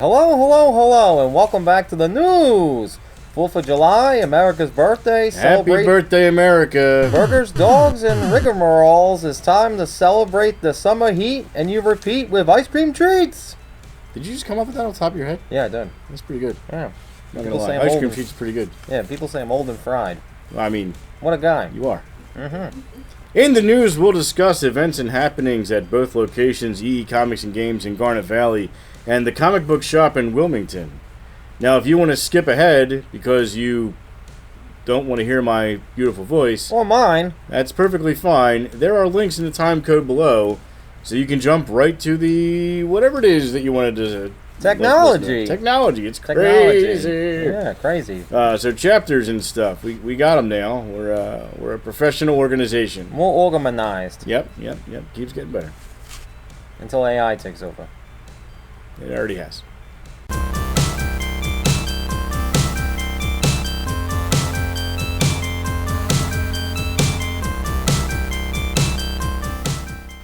Hello, hello, hello, and welcome back to the news. 4th of July, America's birthday. Happy birthday, America. Burgers, dogs, and rigmaroles. It's time to celebrate the summer heat, and you repeat with ice cream treats. Did you just come up with that on top of your head? Yeah, I did. That's pretty good. Yeah. Not gonna lie. Ice cream treats are pretty good. Yeah, people say I'm old and fried. I mean, what a guy. You are. In the news, we'll discuss events and happenings at both locations, EE Comics and Games in Garnet Valley, and the comic book shop in Wilmington. Now, if you want to skip ahead because you don't want to hear my beautiful voice, or mine, that's perfectly fine. There are links in the time code below, so you can jump right to the whatever it is that you wanted to. Technology. Technology. It's crazy. Yeah, crazy. So chapters and stuff. We got them now. We're a professional organization. More organized. Yep. Keeps getting better. Until AI takes over. It already has.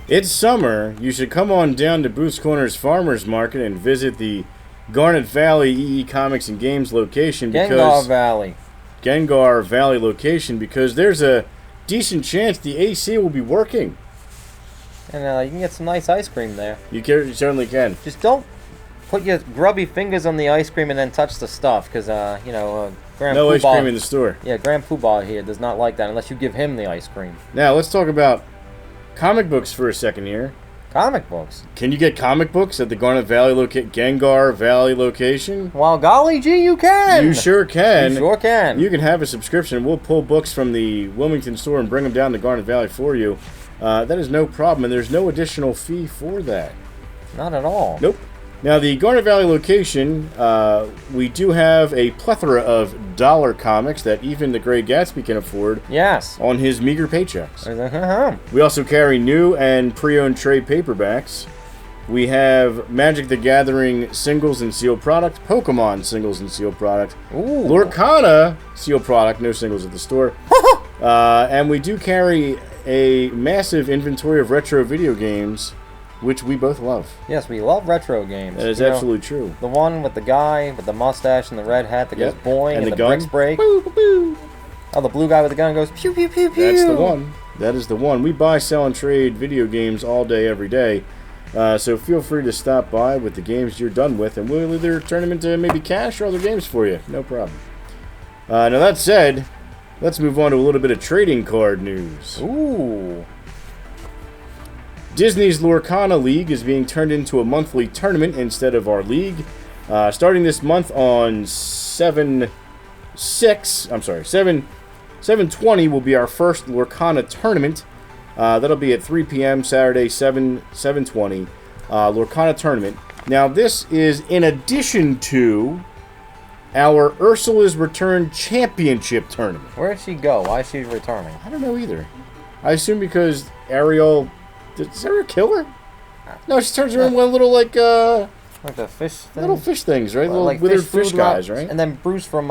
It's summer. You should come on down to Booth's Corners Farmers Market and visit the Garnet Valley EE Comics and Games location. Gengar Valley location, because there's a decent chance the AC will be working. And you can get some nice ice cream there. You certainly can. Just don't put your grubby fingers on the ice cream and then touch the stuff, because, Grand No Poobah, ice cream in the store. Yeah, Grand Poobah here does not like that unless you give him the ice cream. Now, let's talk about comic books for a second here. Comic books? Can you get comic books at the Garnet Valley Gengar Valley location? Well, golly gee, you can! You sure can. You sure can. You can have a subscription. We'll pull books from the Wilmington store and bring them down to Garnet Valley for you. That is no problem, and there's no additional fee for that. Not at all. Nope. Now, the Garnet Valley location, we do have a plethora of dollar comics that even the Great Gatsby can afford. Yes. On his meager paychecks. We also carry new and pre-owned trade paperbacks. We have Magic the Gathering singles and sealed product, Pokemon singles and sealed product, Lorcana sealed product, no singles at the store. And we do carry a massive inventory of retro video games, which we both love. Yes, we love retro games. That is absolutely true. The one with the guy with the mustache and the red hat that goes boing and the bricks break. Boo, boo, boo. Oh, the blue guy with the gun goes pew, pew, pew, pew. That's the one. That is the one. We buy, sell, and trade video games all day, every day. So feel free to stop by with the games you're done with, and we'll either turn them into maybe cash or other games for you. No problem. Now, that said, let's move on to a little bit of trading card news. Ooh. Disney's Lorcana League is being turned into a monthly tournament instead of our league. Starting this month on 7/20 will be our first Lorcana tournament. That'll be at 3 p.m. Saturday, 7/20. Lorcana tournament. Now, this is in addition to our Ursula's Return Championship tournament. Where'd she go? Why is she returning? I don't know either. I assume because Ariel... Does Ariel kill her? No, she turns her into one little, like the fish thing? Little fish things, right? Little like withered fish guys, right? And then Bruce from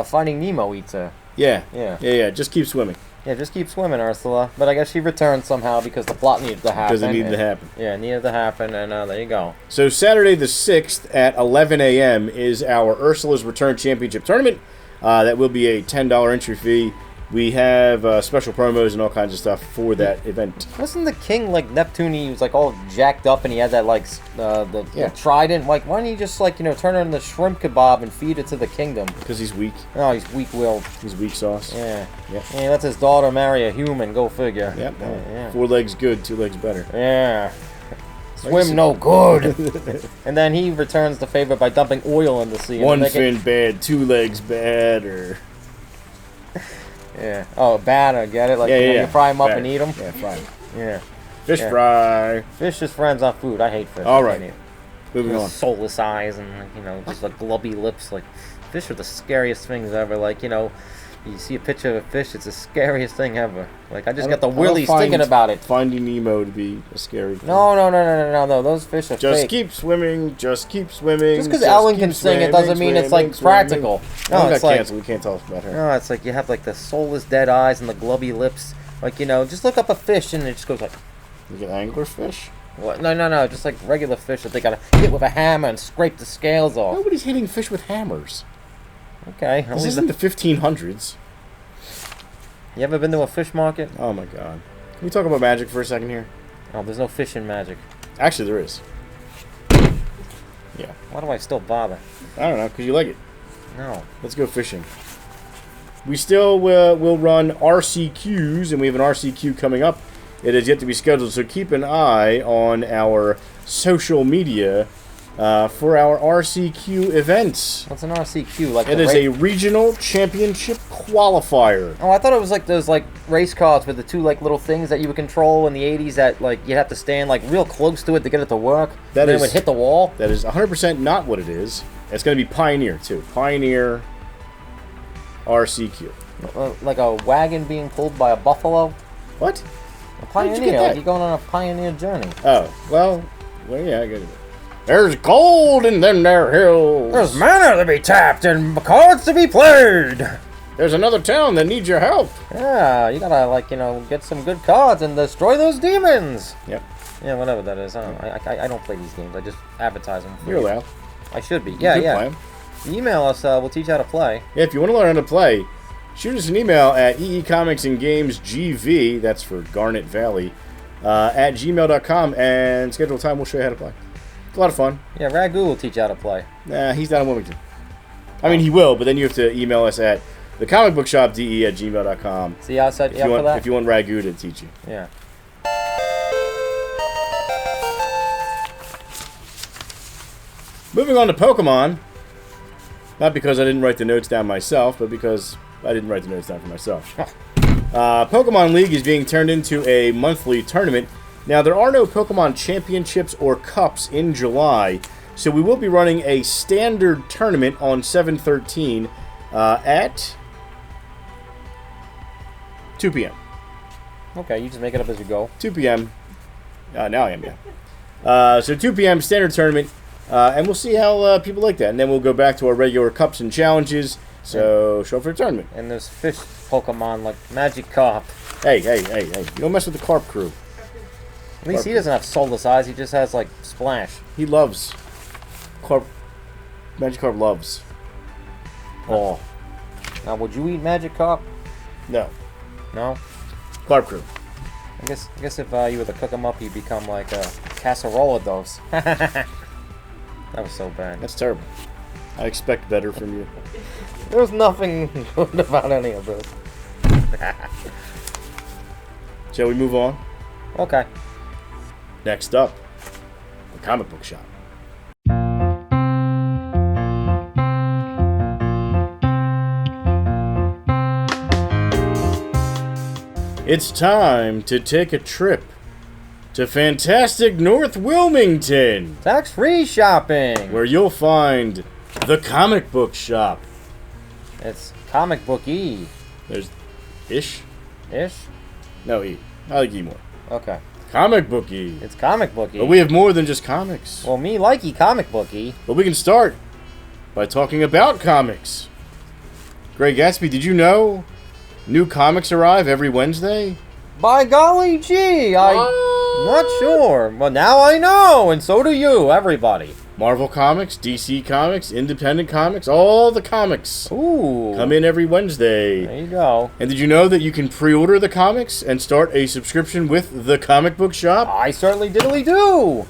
Finding Nemo eats her. Yeah. Yeah. Just keep swimming. Yeah, just keep swimming, Ursula. But I guess she returned somehow because the plot needed to happen. Because it needed to happen. Yeah, it needed to happen, and there you go. So Saturday the 6th at 11 a.m. is our Ursula's Return Championship Tournament. That will be a $10 entry fee. We have special promos and all kinds of stuff for that event. Wasn't the king like Neptune? He was like all jacked up, and he had that like the trident. Like, why don't you just turn her into shrimp kebab and feed it to the kingdom? Because he's weak. Oh, he's weak-willed. He's weak sauce. Yeah. He lets his daughter marry a human. Go figure. Yep. Yeah. 4 legs good, 2 legs better. Yeah. Swim no good. And then he returns the favor by dumping oil in the sea. 1 fin bad, 2 legs better. Yeah. Oh, batter, get it? Like when you fry them up and eat them? Yeah, fry them. Yeah. Fish fry. Fish is friends on food. I hate fish. All right. Moving on. Soulless eyes and, just like glubby lips. Like, fish are the scariest things ever. Like, you see a picture of a fish, it's the scariest thing ever. Like, I just got the willies thinking about it. Finding Nemo to be a scary thing. No. Those fish are just fake. Keep swimming. Just keep swimming. Just because Ellen can sing, it doesn't mean it's, like, practical. No, it's like... canceled. We can't tell us about her. No, it's like you have, like, the soulless dead eyes and the glubby lips. Like, just look up a fish and it just goes like... You get anglerfish? What? No. Just like regular fish that they gotta hit with a hammer and scrape the scales off. Nobody's hitting fish with hammers. Okay. This isn't the 1500s. You ever been to a fish market? Oh my god. Can we talk about magic for a second here? Oh, there's no fish in magic. Actually, there is. Yeah. Why do I still bother? I don't know, because you like it. No. Let's go fishing. We still will run RCQs, and we have an RCQ coming up. It is yet to be scheduled, so keep an eye on our social media for our RCQ events. What's an RCQ? Like it is a regional championship qualifier. Oh, I thought it was like those like race cars with the two like little things that you would control in the 80s that like you'd have to stand like real close to it to get it to work. Then it would hit the wall. That is 100% not what it is. It's going to be Pioneer too. Pioneer RCQ. Like a wagon being pulled by a buffalo? What? A pioneer, like you're going on a pioneer journey. Oh, well yeah, I get it. There's gold in them there hills. There's mana to be tapped and cards to be played. There's another town that needs your help. Yeah, you gotta, like, you know, get some good cards and destroy those demons. Yep. Yeah, whatever that is. I don't play these games. I just advertise them. You're allowed. I should be. Yeah. Play 'em. Email us. We'll teach you how to play. Yeah, if you want to learn how to play, shoot us an email at eecomicsandgamesgv, that's for Garnet Valley, at gmail.com, and schedule a time. We'll show you how to play. It's a lot of fun. Yeah, Ragu will teach you how to play. Nah, he's down in Wilmington. I mean, he will, but then you have to email us at thecomicbookshopde@gmail.com. See how I set you up for that? If you want Ragu to teach you. Yeah. Moving on to Pokemon. Not because I didn't write the notes down myself, but because I didn't write the notes down for myself. Pokemon League is being turned into a monthly tournament. Now, there are no Pokemon Championships or Cups in July, so we will be running a standard tournament on 7/13 at 2 p.m. Okay, you just make it up as you go. 2 p.m. Now I am, yeah. So 2 p.m. standard tournament, and we'll see how people like that. And then we'll go back to our regular Cups and Challenges, so show up for the tournament. And there's fish Pokemon like Magikarp. Hey. You don't mess with the Carp crew. At least he doesn't have soulless eyes, he just has, like, Splash. He loves. Magikarp loves. Oh. Now, would you eat Magikarp? No. No? Carp crew. I guess if you were to cook him up, he'd become like a casserole dose. That was so bad. That's terrible. I expect better from you. There's nothing good about any of this. Shall we move on? Okay. Next up, the comic book shop. It's time to take a trip to fantastic North Wilmington. Tax-free shopping. Where you'll find the comic book shop. It's comic book-y. There's ish? Ish? No, E. I like E more. Okay. Comic book-y. It's comic book-y. But we have more than just comics. Well, me likey comic book-y. But we can start by talking about comics. Greg Gatsby, did you know new comics arrive every Wednesday? By golly gee, I'm not sure. Well, now I know, and so do you, everybody. Marvel Comics, DC Comics, Independent Comics, all the comics. Ooh. Come in every Wednesday. There you go. And did you know that you can pre-order the comics and start a subscription with the comic book shop? I certainly diddly do.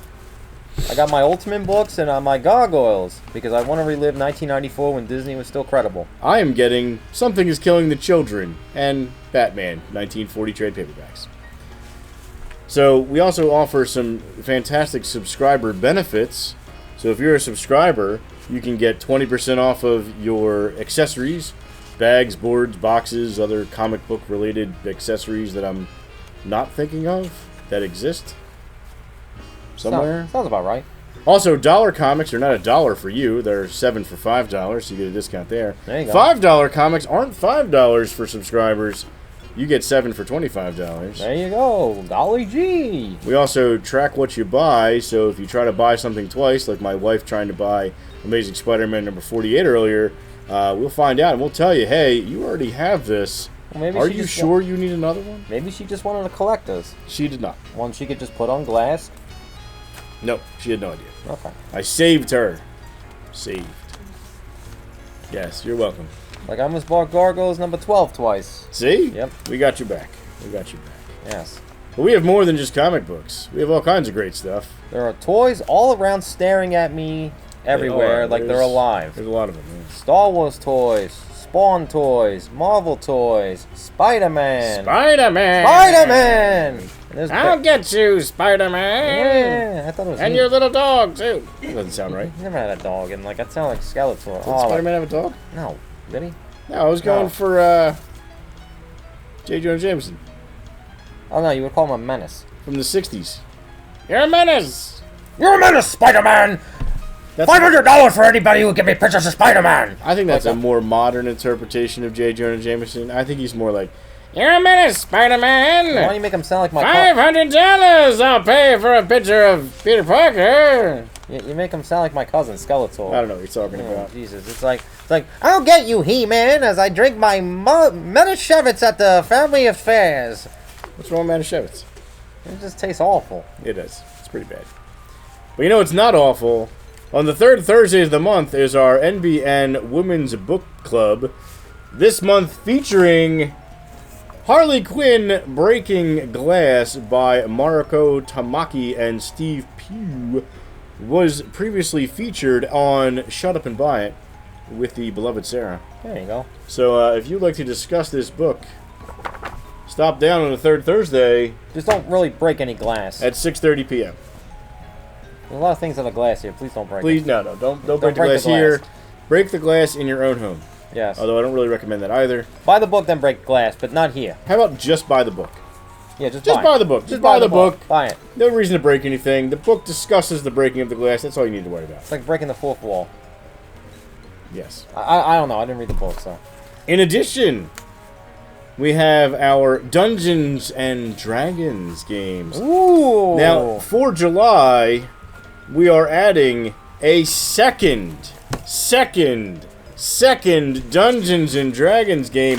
I got my Ultimate books and my gargoyles because I want to relive 1994 when Disney was still credible. I am getting Something is Killing the Children and Batman 1940 trade paperbacks. So we also offer some fantastic subscriber benefits. So if you're a subscriber, you can get 20% off of your accessories, bags, boards, boxes, other comic book related accessories that I'm not thinking of that exist somewhere. Sounds about right. Also, dollar comics are not $1 for you. They're 7 for $5, so you get a discount there. There you go. $5 comics aren't $5 for subscribers. You get 7 for $25. There you go. Golly gee. We also track what you buy, so if you try to buy something twice, like my wife trying to buy Amazing Spider-Man number 48 earlier, we'll find out and we'll tell you, hey, you already have this. Well, maybe are you sure you need another one? Maybe she just wanted to collect us. She did not. One she could just put on glass. Nope, she had no idea. Okay. I saved her. Saved. Yes, you're welcome. Like I almost bought Gargoyles number 12 twice. See? Yep. We got you back. We got you back. Yes. But we have more than just comic books. We have all kinds of great stuff. There are toys all around staring at me everywhere like they're alive. There's a lot of them. Yeah. Star Wars toys, Spawn toys, Marvel toys, Spider-Man. Spider-Man! Spider-Man! I'll get you, Spider-Man! Yeah, I thought it was And your little dog, too. That doesn't sound right. Never had a dog, and like that sounded like Skeletor. Did Spider-Man have a dog? No. Did he? No, I was going for J. Jonah Jameson. Oh no, you would call him a menace. From the 60s. You're a menace! You're a menace, Spider-Man! $500 for anybody who will give me pictures of Spider-Man! I think that's a more modern interpretation of J. Jonah Jameson. I think he's more like, you're a menace, Spider-Man! Why don't you make him sound like my $500 I'll pay for a picture of Peter Parker! You make him sound like my cousin, Skeletor. I don't know what you're talking about. Jesus, it's like, I'll get you, He-Man, as I drink my Manischewitz at the family affairs. What's wrong with Manischewitz? It just tastes awful. It does. It's pretty bad. But you know it's not awful? On the third Thursday of the month is our NBN Women's Book Club. This month featuring Harley Quinn Breaking Glass by Mariko Tamaki and Steve Pugh. Was previously featured on Shut Up and Buy It with the beloved Sarah. There you go. So if you'd like to discuss this book, stop down on the third Thursday. Just don't really break any glass. At 6:30 p.m. There's a lot of things in the glass here. Please don't break Please, it. no, don't break the glass here. Break the glass in your own home. Yes. Although I don't really recommend that either. Buy the book, then break glass, but not here. How about just buy the book? Yeah, just buy the book. Just buy the book. Buy it. No reason to break anything. The book discusses the breaking of the glass. That's all you need to worry about. It's like breaking the fourth wall. Yes. I don't know. I didn't read the book, so. In addition, we have our Dungeons and Dragons games. Ooh! Now, for July, we are adding a second Dungeons and Dragons game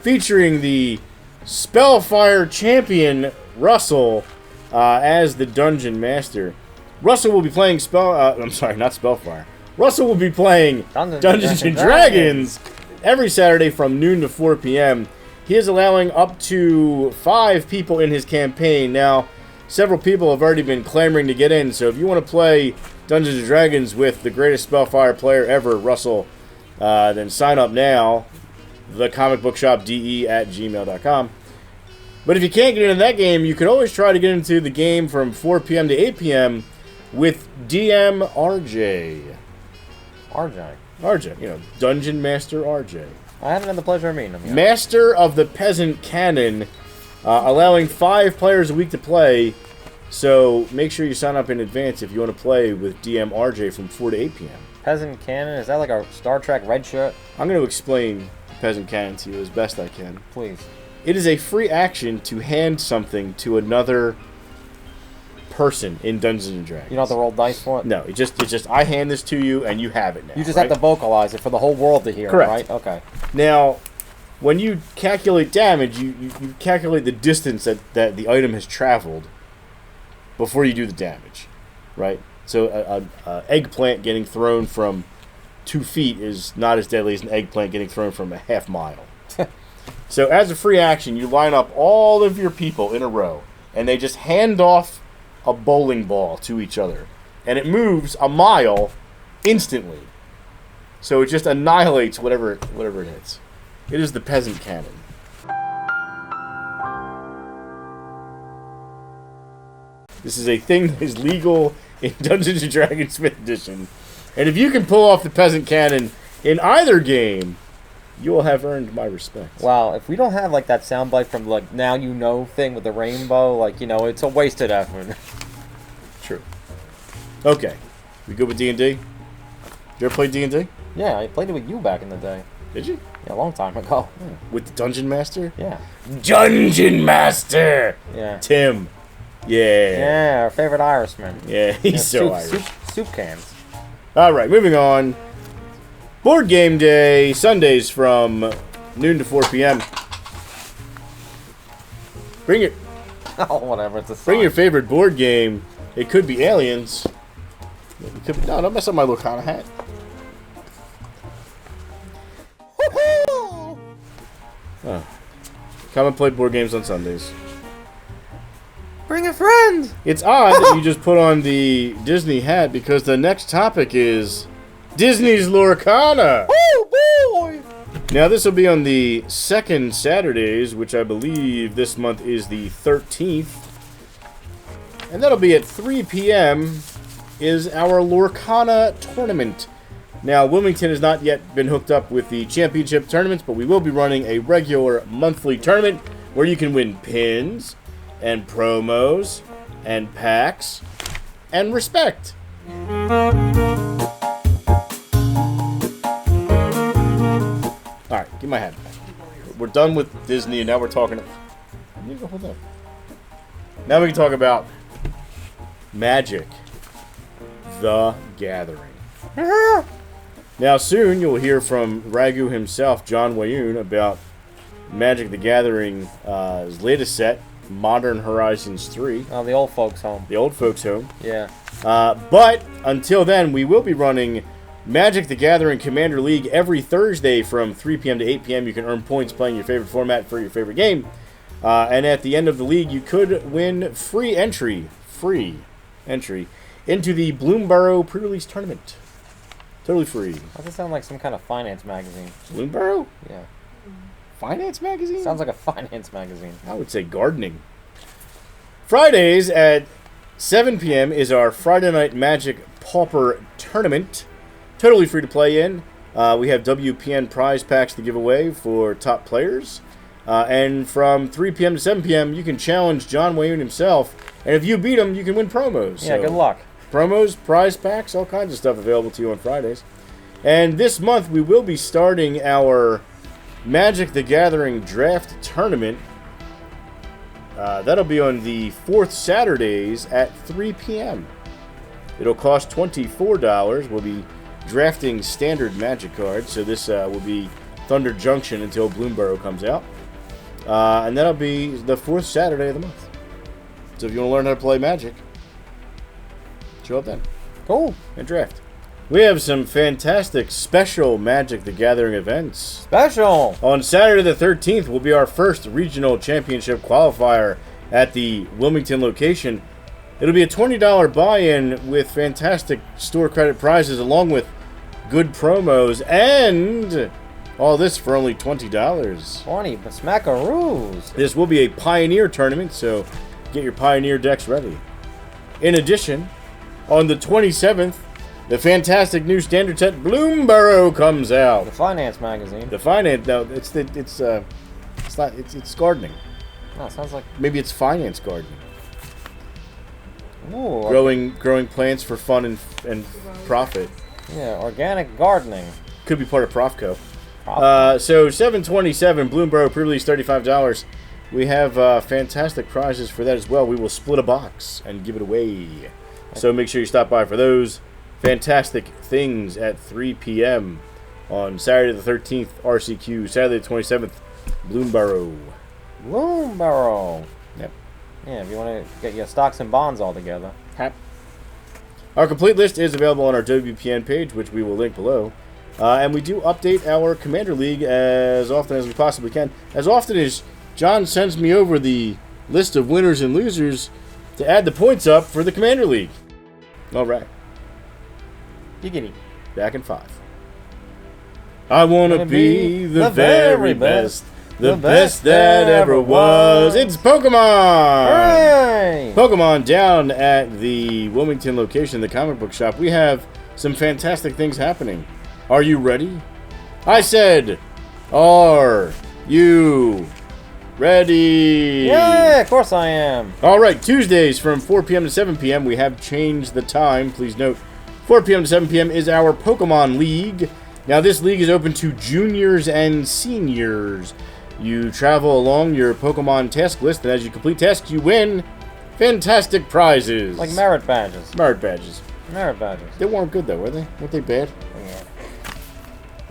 featuring the Spellfire champion Russell as the Dungeon Master. Russell will be playing I'm sorry, not Spellfire. Russell will be playing Dungeons and Dragons every Saturday from noon to 4 p.m. He is allowing up to 5 people in his campaign. Now, several people have already been clamoring to get in, so if you want to play Dungeons and Dragons with the greatest Spellfire player ever, Russell, then sign up now. thecomicbookshopde@gmail.com. But if you can't get into that game, you can always try to get into the game from 4 p.m. to 8 p.m. with DM RJ. RJ, you know, Dungeon Master RJ. I haven't had the pleasure of meeting him yet. Master of the Peasant Canon, allowing 5 players a week to play. So make sure you sign up in advance if you want to play with DM RJ from 4 to 8 p.m. Peasant Canon? Is that like a Star Trek red shirt? I'm going to explain Peasant Canon to you as best I can. Please. It is a free action to hand something to another person in Dungeons and Dragons. You don't have to roll dice for it? No, it's just I hand this to you and you have it now. You just have to vocalize it for the whole world to hear. Correct. Right? Okay. Now, when you calculate damage, you calculate the distance that the item has traveled before you do the damage, right? So an eggplant getting thrown from 2 feet is not as deadly as an eggplant getting thrown from a half mile. So as a free action, you line up all of your people in a row, and they just hand off a bowling ball to each other, and it moves a mile instantly. So it just annihilates whatever it hits. It is the Peasant Cannon. This is a thing that is legal in Dungeons & Dragons 5th edition. And if you can pull off the Peasant Cannon in either game, you will have earned my respect. Wow, if we don't have like that soundbite from like Now You Know thing with the rainbow, like, you know, it's a wasted effort. True. Okay. We good with D&D? Did you ever play D&D? Yeah, I played it with you back in the day. Did you? Yeah, a long time ago. With the Dungeon Master? Yeah. Dungeon Master! Yeah. Tim. Yeah. Yeah, our favorite Irishman. Yeah, he's so Irish. Soup cans. Alright, moving on. Board Game Day, Sundays from noon to 4 p.m. Bring your Oh, whatever. It's a sign. Bring your favorite board game It could be aliens. No, don't mess up my Lorcana hat. Oh. Come and play board games on Sundays. Bring a friend! It's odd that you just put on the Disney hat because the next topic is Disney's Lorcana! Oh boy! Now this will be on the second Saturdays, which I believe this month is the 13th. And that'll be at 3 p.m. is our Lorcana tournament. Now, Wilmington has not yet been hooked up with the championship tournaments, but we will be running a regular monthly tournament where you can win pins and promos and packs and respect. Alright, give my hat back. We're done with Disney and now we're talking... Hold on. Now we can talk about Magic the Gathering. Now soon you'll hear from Ragu himself, John Wayoon, about Magic the Gathering's latest set, Modern Horizons 3. Oh, the old folks' home. The old folks' home. Yeah. But until then, we will be running Magic the Gathering Commander League every Thursday from 3 p.m. to 8 p.m. You can earn points playing your favorite format for your favorite game. And at the end of the league, you could win free entry into the Bloomborough pre-release tournament. Totally free. Does that sound like some kind of finance magazine? Bloomborough? Yeah. Finance magazine? Sounds like a finance magazine. I would say gardening. Fridays at 7 p.m. is our Friday Night Magic Pauper Tournament. Totally free to play in. We have WPN prize packs to give away for top players. And from 3 p.m. to 7 p.m., you can challenge John Wayoon himself. And if you beat him, you can win promos. Yeah, good luck. Promos, prize packs, all kinds of stuff available to you on Fridays. And this month, we will be starting our Magic the Gathering Draft Tournament. That'll be on the 4th Saturdays at 3 p.m. It'll cost $24. We'll be drafting standard Magic cards. So this will be Thunder Junction until Bloomborough comes out. And that'll be the 4th Saturday of the month. So if you want to learn how to play Magic, show up then. Cool. And draft. We have some fantastic special Magic the Gathering events. Special! On Saturday the 13th will be our first regional championship qualifier at the Wilmington location. It'll be a $20 buy-in with fantastic store credit prizes along with good promos and all this for only $20. 20, but smackaroos. This will be a Pioneer tournament, so get your Pioneer decks ready. In addition, on the 27th, the fantastic new standard set Bloomborough comes out. The finance magazine. The finance, no, it's gardening. Oh, sounds like Maybe it's finance gardening. Ooh, Growing plants for fun and profit. Yeah, organic gardening. Could be part of Profco. So $727 Bloomborough pre-release $35. We have fantastic prizes for that as well. We will split a box and give it away. So make sure you stop by for those fantastic things at 3 p.m. on Saturday the 13th, RCQ. Saturday the 27th, Bloomborough. Bloomborough. Yep. Yeah, if you want to get your stocks and bonds all together. Our complete list is available on our WPN page, which we will link below. And we do update our Commander League as often as we possibly can. As often as John sends me over the list of winners and losers to add the points up for the Commander League. All right. Giggity. Back in 5. I want to be the very best. The best that ever was. It's Pokemon! Hooray! Pokemon down at the Wilmington location, the comic book shop. We have some fantastic things happening. Are you ready? I said, are you ready? Yeah, of course I am. All right, Tuesdays from 4 p.m. to 7 p.m. We have changed the time. Please note, 4 p.m. to 7 p.m. is our Pokemon League. Now, this league is open to juniors and seniors. You travel along your Pokemon task list, and as you complete tasks, you win fantastic prizes. Like merit badges. Merit badges. Merit badges. They weren't good, though, were they? Weren't they bad? Yeah.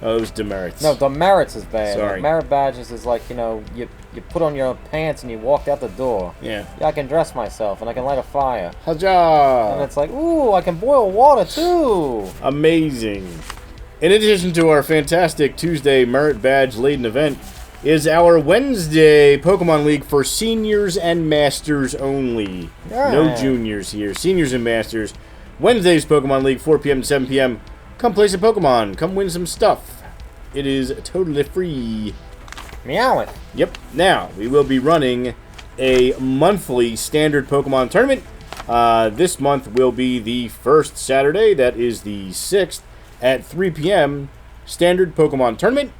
Oh, it was demerits. No, demerits is bad. Sorry. Like merit badges is like, you know, you you put on your pants and you walked out the door. Yeah. Yeah, I can dress myself and I can light a fire. Huzzah! And it's like, ooh, I can boil water too. Amazing. In addition to our fantastic Tuesday merit badge laden event, is our Wednesday Pokemon League for seniors and masters only. Yeah. No juniors here. Seniors and masters. Wednesday's Pokemon League, 4 p.m. to 7 p.m. Come play some Pokemon. Come win some stuff. It is totally free. Meow it. Yep. Now, we will be running a monthly standard Pokemon tournament. This month will be the first Saturday. That is the 6th at 3 p.m. Standard Pokemon tournament.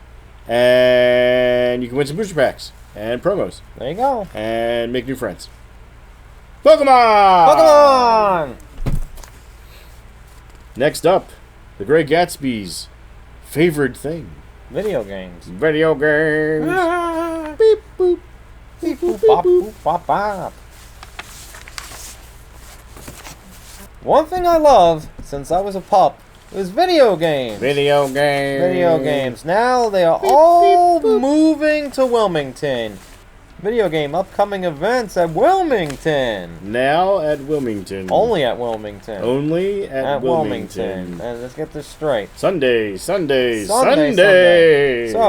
And you can win some booster packs and promos. There you go. And make new friends. Pokemon! Pokemon! Next up, the Great Gatsby's favorite thing. Video games. Video games. Beep, boop. Beep, boop, bop, boop, bop, bop. One thing I love since I was a pup is video games. Video games. Video games. Now they are all moving to Wilmington. Video game upcoming events at Wilmington. Now at Wilmington. Only at Wilmington. Only at Wilmington. And let's get this straight. Sunday. So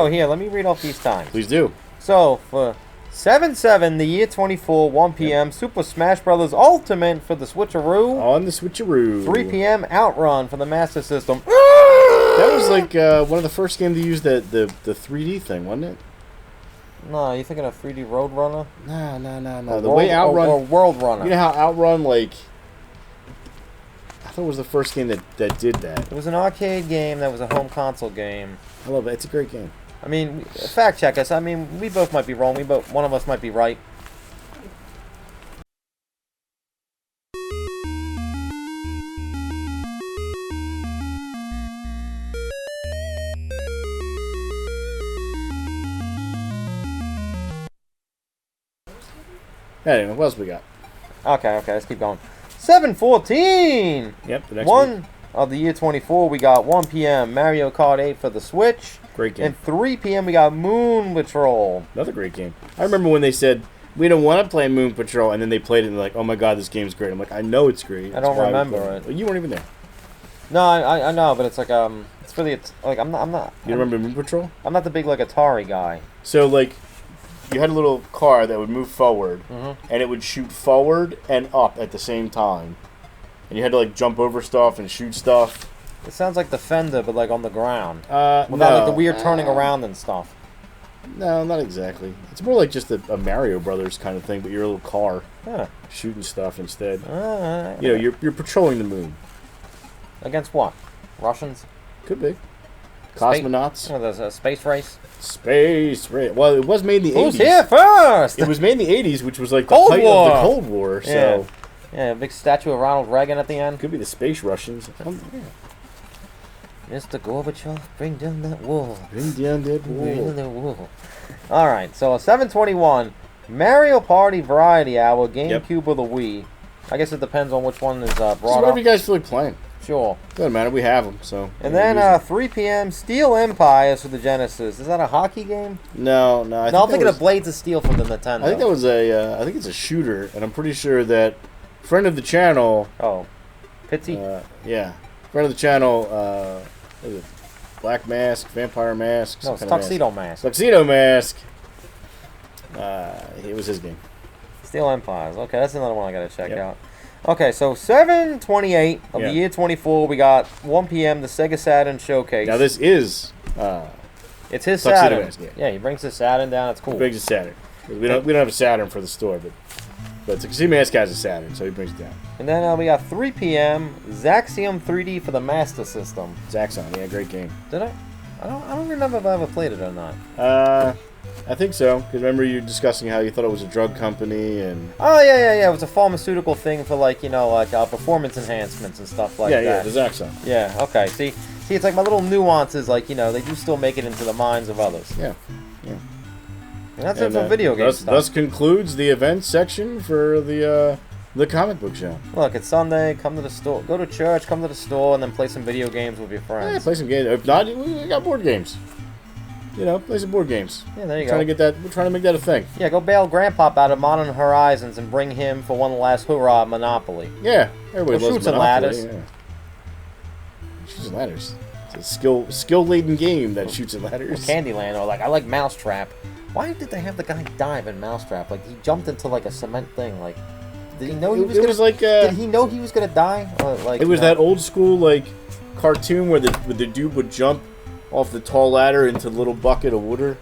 here, let me read off these times. Please do. So for 7/7, the year 24, 1 p.m. Super Smash Bros. Ultimate for the Switcheroo. On the Switcheroo. 3 p.m. Outrun for the Master System. That was like one of the first games to use the 3D thing, wasn't it? No, you thinking of 3D Roadrunner? No. The way Outrun... Or World Runner. You know how Outrun, like... I thought it was the first game that did that. It was an arcade game that was a home console game. I love it. It's a great game. I mean, fact check us. I mean, we both might be wrong. One of us might be right. Anyway, what else we got? Okay, let's keep going. 7/14! Yep, the next One of the year 24, we got 1 p.m. Mario Kart 8 for the Switch. Great game. And 3 p.m. we got Moon Patrol. Another great game. I remember when they said, we don't want to play Moon Patrol, and then they played it and they're like, oh my god, this game's great. I'm like, I know it's great. I don't remember it. Well, you weren't even there. No, I know, but it's like, it's really, like, I'm not. You remember Moon Patrol? I'm not the big, like, Atari guy. So, like, you had a little car that would move forward, and it would shoot forward and up at the same time. And you had to, like, jump over stuff and shoot stuff. It sounds like Defender, but, like, on the ground. No. Without, like, the weird turning around and stuff. No, not exactly. It's more like just a Mario Brothers kind of thing, but you're a little car. Huh. Shooting stuff instead. You know, you're patrolling the moon. Against what? Russians? Could be. Cosmonauts. Oh, there's a space race? Space race. Well, it was made in the 80s. Who's here first? It was made in the 80s, which was like the Cold height War. of the Cold War. So yeah, a big statue of Ronald Reagan at the end. Could be the space Russians. Mr. Gorbachev, bring down that wall. Bring down that wall. Bring down that wall. Alright, so 7/21, Mario Party Variety Hour, GameCube or the Wii. I guess it depends on which one is brought so whatever up. you guys feel like playing. Sure. Doesn't matter, we have them, so. And then 3 p.m. Steel Empires for the Genesis. Is that a hockey game? No. I'm thinking of Blades of Steel from the Nintendo. I think that was I think it's a shooter, and I'm pretty sure that friend of the channel. Oh, Pitsy? Yeah. Friend of the channel, what is it? Black Mask, Vampire Mask. No, it's Tuxedo Mask. Tuxedo Mask. It was his game. Steel Empires. Okay, that's another one I gotta check out. Okay, so 7/28 of the year 24, we got 1 p.m. the Sega Saturn Showcase. Now this is it's his Tuxedo Saturn. Mask, yeah, he brings his Saturn down. It's cool. He brings his Saturn. We don't have a Saturn for the store, but Tuxedo Mask has a Saturn, so he brings it down. And then we got 3 p.m. Zaxium 3D for the Master System. Zaxxon, yeah, great game. Did I? I don't remember if I ever played it or not. I think so. Because remember you discussing how you thought it was a drug company and... Oh, yeah. It was a pharmaceutical thing for, like, you know, like performance enhancements and stuff like that. Yeah, the Zaxxon. Yeah, okay. See, it's like my little nuances, like, you know, they do still make it into the minds of others. Yeah. And that's it for video games. Thus concludes the events section for the comic book show. Look, it's Sunday. Come to the store. Go to church. Come to the store, and then play some video games with your friends. Yeah, play some games. If not, we got board games. play some board games. Yeah, there you go. We're trying to make that a thing. Yeah, go bail Grandpa out of Modern Horizons and bring him for one last hurrah at Monopoly. Yeah, everybody loves Shoots and Ladders. Yeah. Shoots and Ladders. It's a skill-laden game that shoots and ladders. Candyland, or I like Mousetrap. Why did they have the guy dive in Mousetrap? He jumped into a cement thing. Did he know he was gonna? Did he know he was gonna die? Or, it was that old school cartoon where the dude would jump off the tall ladder into a little bucket of water.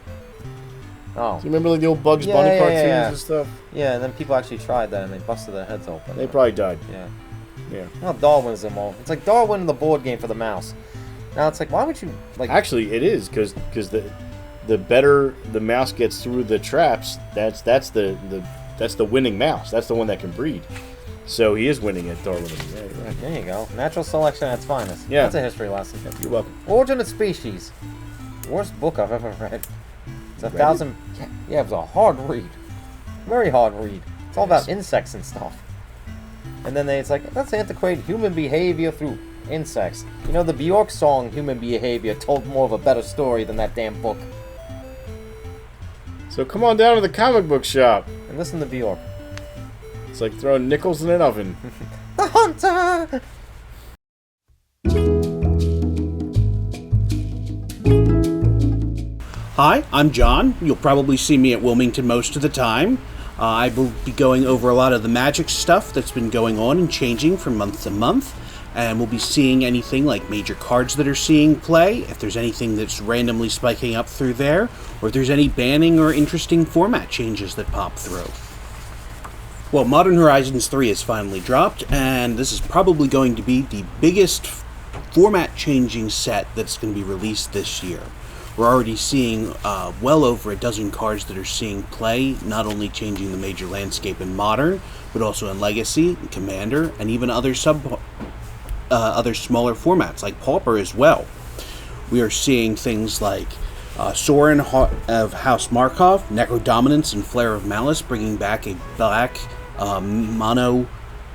Oh. Do you remember the old Bugs Bunny cartoons and stuff? Yeah, and then people actually tried that and they busted their heads open. They probably died. Yeah. Yeah. Well, Darwin's them all. It's like Darwin in the board game for the mouse. Now it's why would you Actually, it is because the better the mouse gets through the traps, that's the winning mouse. That's the one that can breed. So he is winning at Darwinism. Yeah, right. There you go. Natural selection at its finest. Yeah. That's a history lesson. You're welcome. Origin of Species. Worst book I've ever read. It's 1,000. Yeah, it was a hard read. Very hard read. It's all about insects and stuff. And then it's that's antiquated human behavior through insects. The Bjork song Human Behavior told more of a better story than that damn book. So come on down to the comic book shop. And listen to Bjork. It's like throwing nickels in an oven. The Hunter! Hi, I'm John. You'll probably see me at Wilmington most of the time. I will be going over a lot of the Magic stuff that's been going on and changing from month to month. And we'll be seeing anything like major cards that are seeing play, if there's anything that's randomly spiking up through there, or if there's any banning or interesting format changes that pop through. Well, Modern Horizons 3 has finally dropped, and this is probably going to be the biggest format-changing set that's going to be released this year. We're already seeing well over a dozen cards that are seeing play, not only changing the major landscape in Modern, but also in Legacy, Commander, and even other smaller formats like Pauper as well. We are seeing things like Sorin of House Markov, Necrodominance, and Flare of Malice, bringing back a black mono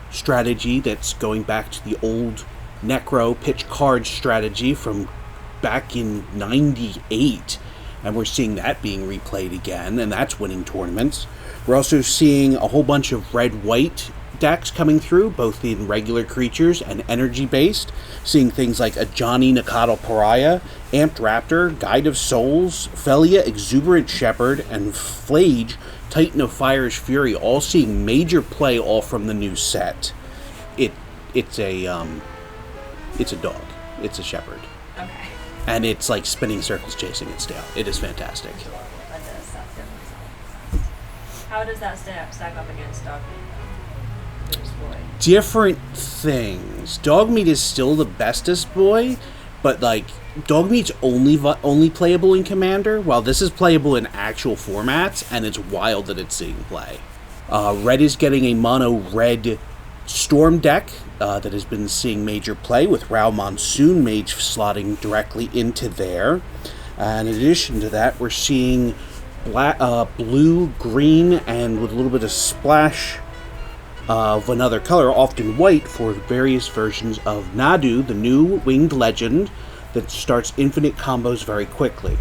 strategy that's going back to the old Necro pitch card strategy from back in '98, and we're seeing that being replayed again, and that's winning tournaments. We're also seeing a whole bunch of red-white decks coming through, both in regular creatures and energy-based, seeing things like a Johnny Nakata Pariah, Amped Raptor, Guide of Souls, Felia, Exuberant Shepherd, and Flage, Titan of Fire's Fury, all seeing major play all from the new set. It's a dog. It's a shepherd. Okay. And it's like spinning circles chasing its tail. It is fantastic. How does that stack up against Dogmeat? Different things. Dogmeat is still the bestest boy, but Dogmeat's only playable in Commander, while this is playable in actual formats, and it's wild that it's seeing play. Red is getting a mono red Storm deck that has been seeing major play, with Rao Monsoon Mage slotting directly into there. And in addition to that, we're seeing blue, green, and with a little bit of splash of another color, often white, for various versions of Nadu, the new winged legend that starts infinite combos very quickly.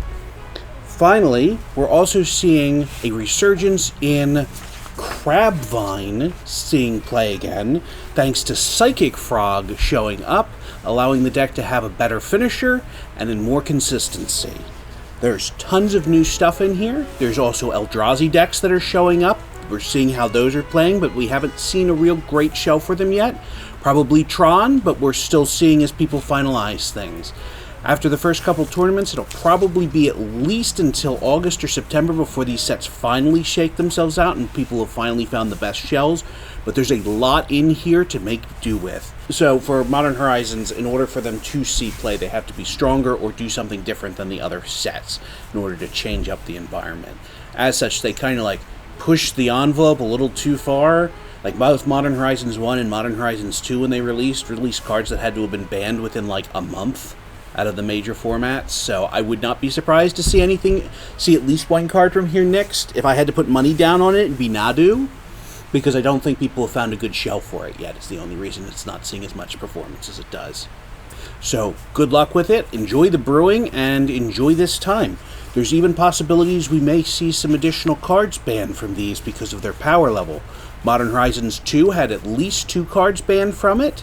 Finally, we're also seeing a resurgence in Crabvine seeing play again, thanks to Psychic Frog showing up, allowing the deck to have a better finisher and in more consistency. There's tons of new stuff in here. There's also Eldrazi decks that are showing up. We're seeing how those are playing, but we haven't seen a real great show for them yet. Probably Tron, but we're still seeing as people finalize things. After the first couple tournaments, it'll probably be at least until August or September before these sets finally shake themselves out and people have finally found the best shells, but there's a lot in here to make do with. So for Modern Horizons, in order for them to see play, they have to be stronger or do something different than the other sets in order to change up the environment. As such, they kind of push the envelope a little too far. Both Modern Horizons 1 and Modern Horizons 2, when they released cards that had to have been banned within a month out of the major formats, so I would not be surprised to see at least one card from here next. If I had to put money down on it, it'd be Nadu, because I don't think people have found a good shell for it yet. It's the only reason it's not seeing as much performance as it does. So, good luck with it, enjoy the brewing, and enjoy this time. There's even possibilities we may see some additional cards banned from these because of their power level. Modern Horizons 2 had at least 2 cards banned from it,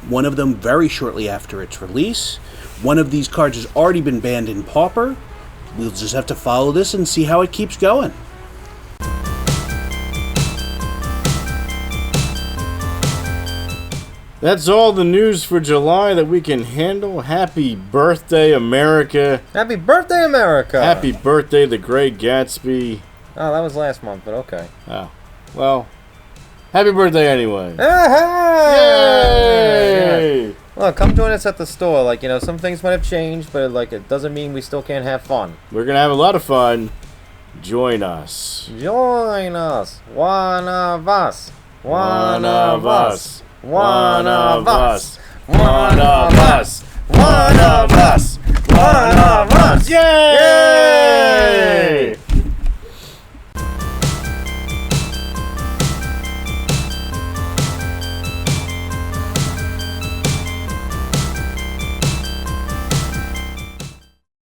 one of them very shortly after its release. One of these cards has already been banned in Pauper. We'll just have to follow this and see how it keeps going. That's all the news for July that we can handle. Happy birthday, America. Happy birthday, America! Happy birthday, The Great Gatsby. Oh, that was last month, but okay. Oh, well, happy birthday anyway. Hey! Yay! Look, come join us at the store. Like, you know, some things might have changed, but like it doesn't mean we still can't have fun. We're going to have a lot of fun. Join us. Join us. One of us. One of us. One of us. One of us. One of us.